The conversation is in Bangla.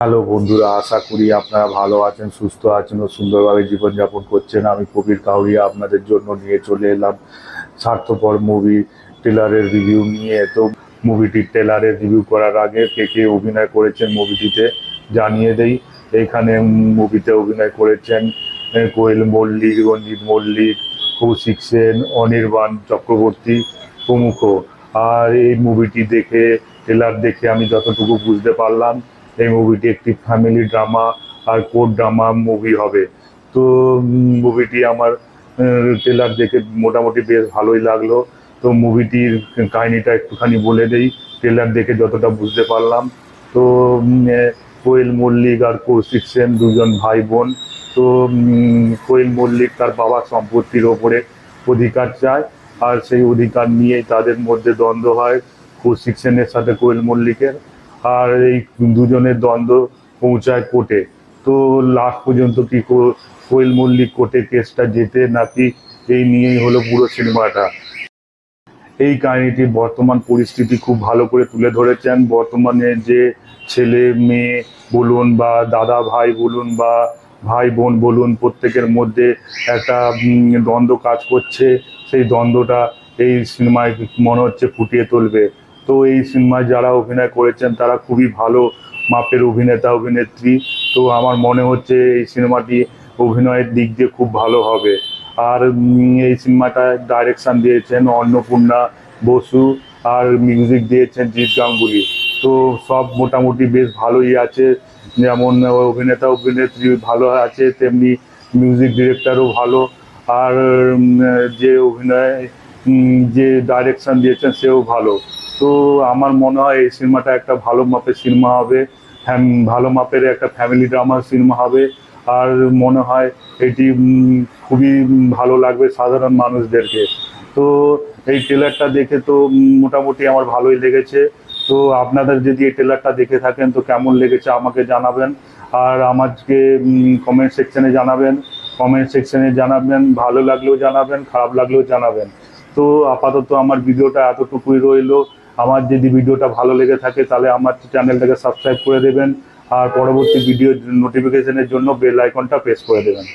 হ্যালো বন্ধুরা, আশা করি আপনারা ভালো আছেন, সুস্থ আছেন ও সুন্দরভাবে জীবনযাপন করছেন। আমি কবির কাউরিয়া আপনাদের জন্য নিয়ে চলে এলাম স্বার্থপর মুভি ট্রেলারের রিভিউ নিয়ে। তো মুভিটির ট্রেলারের রিভিউ করার আগে কে কে অভিনয় করেছেন মুভিটিতে জানিয়ে দেই। এইখানে মুভিতে অভিনয় করেছেন কোয়েল মল্লিক, রঞ্জিত মল্লিক, কৌশিক সেন, অনির্বাণ চক্রবর্তী প্রমুখ। আর এই মুভিটি দেখে, ট্রেলার দেখে আমি যতটুকু বুঝতে পারলাম, এই মুভিটি একটি ফ্যামিলি ড্রামা আর কোর্ট ড্রামা মুভি হবে। তো মুভিটি আমার ট্রেলার দেখে মোটামুটি বেশ ভালোই লাগলো। তো মুভিটির কাহিনিটা একটুখানি বলে দেই ট্রেলার দেখে যতটা বুঝতে পারলাম। তো কোয়েল মল্লিক আর কৌশিক সেন দুজন ভাই বোন। তো কোয়েল মল্লিক তার বাবার সম্পত্তির ওপরে অধিকার চায়, আর সেই অধিকার নিয়েই তাদের মধ্যে দ্বন্দ্ব হয় কৌশিক সেনের সাথে কোয়েল মল্লিকের। আর এই দুজনের দ্বন্দ্ব পৌঁছায় কোর্টে। তো লাস্ট পর্যন্ত কি কোয়েল মল্লিক কোর্টে কেসটা জেতে নাকি, এই নিয়েই হলো পুরো সিনেমাটা। এই কাহিনীটি বর্তমান পরিস্থিতি খুব ভালো করে তুলে ধরেছেন। বর্তমানে যে ছেলে মেয়ে বলুন বা দাদা ভাই বলুন বা ভাই বোন বলুন, প্রত্যেকের মধ্যে একটা দ্বন্দ্ব কাজ করছে। সেই দ্বন্দ্বটা এই সিনেমায় মনে হচ্ছে ফুটিয়ে তুলবে। তো এই সিনেমায় যারা অভিনয় করেছেন তারা খুবই ভালো মাপের অভিনেতা অভিনেত্রী। তো আমার মনে হচ্ছে এই সিনেমাটি অভিনয়ের দিক দিয়ে খুব ভালো হবে। আর এই সিনেমাটায় ডাইরেকশন দিয়েছেন অন্নপূর্ণা বসু, আর মিউজিক দিয়েছেন জিৎ গাঙ্গুলি। তো সব মোটামুটি বেশ ভালোই আছে। যেমন অভিনেতা অভিনেত্রী ভালো আছে, তেমনি মিউজিক ডিরেক্টরও ভালো। আর যে অভিনয় যে ডাইরেকশন দিয়েছেন সেও ভালো। তো আমার মনে হয় এই সিনেমাটা একটা ভালো মাপের সিনেমা হবে, ভালো মাপের একটা ফ্যামিলি ড্রামা সিনেমা হবে। আর মনে হয় এটি খুবই ভালো লাগবে সাধারণ মানুষদেরকে। তো এই ট্রেলারটা দেখে তো মোটামুটি আমার ভালোই লেগেছে। তো আপনাদের যদি এই ট্রেলারটা দেখে থাকেন তো কেমন লেগেছে আমাকে জানাবেন। আর আমাকে কমেন্ট সেকশনে জানাবেন, ভালো লাগলেও জানাবেন, খারাপ লাগলেও জানাবেন। তো আপাতত আমার ভিডিওটা এতটুকুই রইলো। আমার যদি ভিডিওটা ভালো লেগে থাকে তাহলে আমার চ্যানেলটাকে সাবস্ক্রাইব করে দেবেন, আর পরবর্তী ভিডিও নোটিফিকেশনের জন্য বেল আইকনটা প্রেস করে দেবেন।